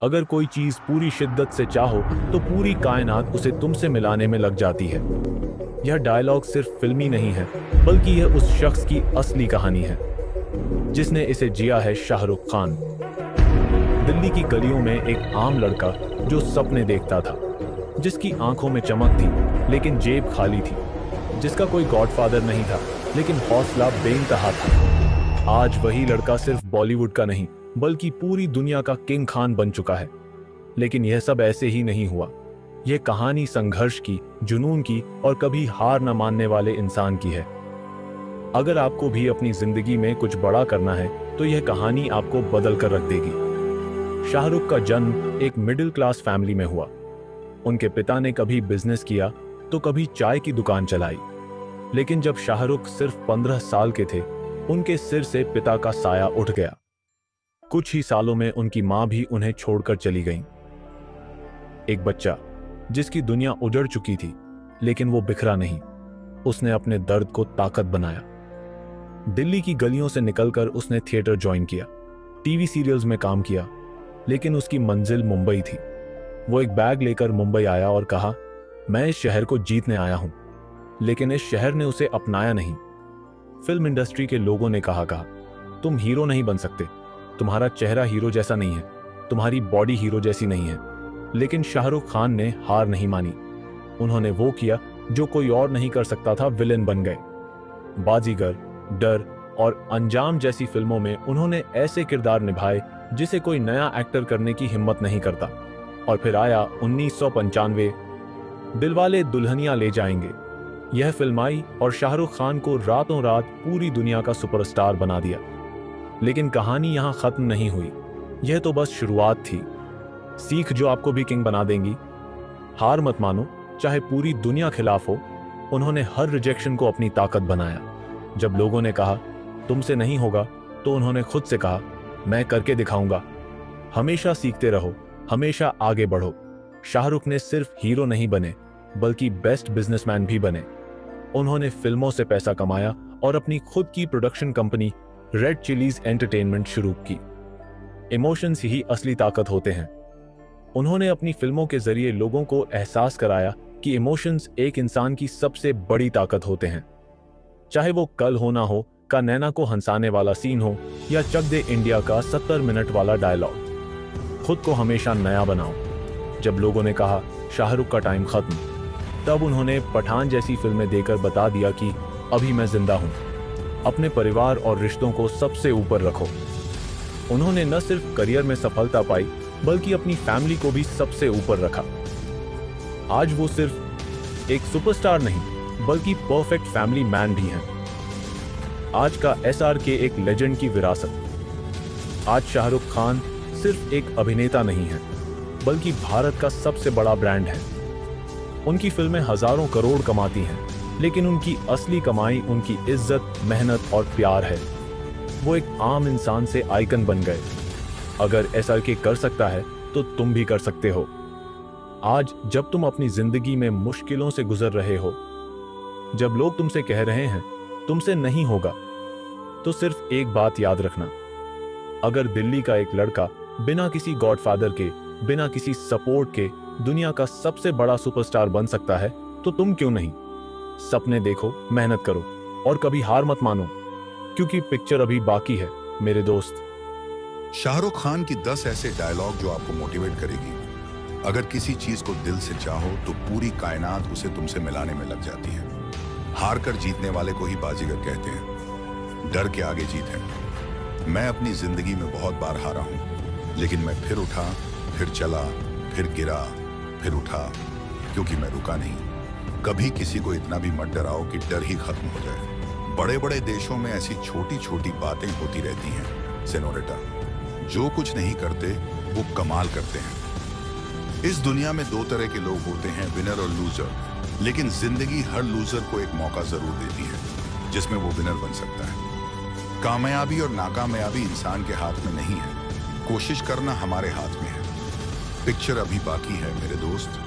अगर कोई चीज पूरी शिद्दत से चाहो तो पूरी कायनात उसे तुमसे मिलाने में लग जाती है। यह डायलॉग सिर्फ फिल्मी नहीं है, बल्कि यह उस शख्स की असली कहानी है जिसने इसे जिया है। शाहरुख खान। दिल्ली की गलियों में एक आम लड़का जो सपने देखता था, जिसकी आंखों में चमक थी लेकिन जेब खाली थी, जिसका कोई गॉडफादर नहीं था लेकिन हौसला बेइंतहा था। आज वही लड़का सिर्फ बॉलीवुड का नहीं बल्कि पूरी दुनिया का किंग खान बन चुका है। लेकिन यह सब ऐसे ही नहीं हुआ। यह कहानी संघर्ष की, जुनून की और कभी हार न मानने वाले इंसान की है। अगर आपको भी अपनी जिंदगी में कुछ बड़ा करना है तो यह कहानी आपको बदल कर रख देगी। शाहरुख का जन्म एक मिडिल क्लास फैमिली में हुआ। उनके पिता ने कभी बिजनेस किया तो कभी चाय की दुकान चलाई। लेकिन जब शाहरुख सिर्फ 15 साल के थे, उनके सिर से पिता का साया उठ गया। कुछ ही सालों में उनकी मां भी उन्हें छोड़कर चली गईं। एक बच्चा जिसकी दुनिया उजड़ चुकी थी, लेकिन वो बिखरा नहीं। उसने अपने दर्द को ताकत बनाया। दिल्ली की गलियों से निकलकर उसने थिएटर ज्वाइन किया, टीवी सीरियल्स में काम किया, लेकिन उसकी मंजिल मुंबई थी। वो एक बैग लेकर मुंबई आया और कहा, मैं इस शहर को जीतने आया हूं। लेकिन इस शहर ने उसे अपनाया नहीं। फिल्म इंडस्ट्री के लोगों ने कहा, तुम हीरो नहीं बन सकते, तुम्हारा चेहरा हीरो जैसा नहीं है, तुम्हारी बॉडी हीरो जैसी नहीं है। लेकिन शाहरुख खान ने हार नहीं मानी। उन्होंने वो किया जो कोई और नहीं कर सकता था, विलेन बन गए। बाजीगर, डर और अंजाम जैसी फिल्मों में उन्होंने ऐसे किरदार निभाए जिसे कोई नया एक्टर करने की हिम्मत नहीं करता। और फिर आया 1995, दिलवाले दुल्हनिया ले जाएंगे। यह फिल्म आई और शाहरुख खान को रातों रात पूरी दुनिया का सुपरस्टार बना दिया। लेकिन कहानी यहां खत्म नहीं हुई। यह तो बस शुरुआत थी। सीख जो आपको भी किंग बना देंगी। हार मत मानो, चाहे पूरी दुनिया खिलाफ हो। उन्होंने हर रिजेक्शन को अपनी ताकत बनाया। जब लोगों ने कहा तुमसे नहीं होगा, तो उन्होंने खुद से कहा, मैं करके दिखाऊंगा। हमेशा सीखते रहो, हमेशा आगे बढ़ो। शाहरुख ने सिर्फ हीरो नहीं बने, बल्कि बेस्ट बिजनेसमैन भी बने। उन्होंने फिल्मों से पैसा कमाया और अपनी खुद की production company red chillies entertainment शुरू की। इमोशंस ही असली ताकत होते हैं। उन्होंने अपनी फिल्मों के जरिए लोगों को एहसास कराया कि इमोशंस एक इंसान की सबसे बड़ी ताकत होते हैं। चाहे वो कल हो ना हो का नैना को हंसाने वाला सीन हो या चक दे इंडिया का 70 मिनट वाला डायलॉग, खुद को हमेशा नया बनाओ। जब लोगों ने कहा शाहरुख का टाइम खत्म, तब उन्होंने पठान जैसी फिल्में देकर बता दिया कि अभी मैं जिंदा हूं। अपने परिवार और रिश्तों को सबसे ऊपर रखो। उन्होंने न सिर्फ करियर में सफलता पाई, बल्कि अपनी फैमिली को भी सबसे ऊपर रखा। आज वो सिर्फ एक सुपरस्टार नहीं, बल्कि परफेक्ट फैमिली मैन भी हैं। आज का SRK एक लेजेंड की विरासत। आज शाहरुख खान सिर्फ एक अभिनेता नहीं है, बल्कि भारत का सबसे बड़ा ब्रांड है। उनकी फिल्में हजारों करोड़ कमाती हैं, लेकिन उनकी असली कमाई उनकी इज्जत, मेहनत और प्यार है। वो एक आम इंसान से आइकन बन गए। अगर SRK कर सकता है तो तुम भी कर सकते हो। आज जब तुम अपनी जिंदगी में मुश्किलों से गुजर रहे हो, जब लोग तुमसे कह रहे हैं तुमसे नहीं होगा, तो सिर्फ एक बात याद रखना, अगर दिल्ली का एक लड़का बिना किसी गॉडफादर के, बिना किसी सपोर्ट के दुनिया का सबसे बड़ा सुपरस्टार बन सकता है, तो तुम क्यों नहीं? सपने देखो, मेहनत करो और कभी हार मत मानो, क्योंकि पिक्चर अभी बाकी है मेरे दोस्त। शाहरुख खान की 10 ऐसे डायलॉग जो आपको मोटिवेट करेगी। अगर किसी चीज को दिल से चाहो तो पूरी कायनात उसे तुमसे मिलाने में लग जाती है। हार कर जीतने वाले को ही बाजीगर कहते हैं। डर के आगे जीत है। मैं अपनी जिंदगी में बहुत बार हारा हूं, लेकिन मैं फिर उठा, फिर चला, फिर गिरा, फिर उठा, क्योंकि मैं रुका नहीं। कभी किसी को इतना भी मत डराओ कि डर ही खत्म हो जाए। बड़े बड़े देशों में ऐसी छोटी छोटी बातें होती रहती हैं सेनोरिटा। जो कुछ नहीं करते वो कमाल करते हैं। इस दुनिया में 2 तरह के लोग होते हैं, विनर और लूजर। लेकिन जिंदगी हर लूजर को एक मौका जरूर देती है जिसमें वो विनर बन सकता है। कामयाबी और नाकामयाबी इंसान के हाथ में नहीं है, कोशिश करना हमारे हाथ में है। पिक्चर अभी बाकी है मेरे दोस्त।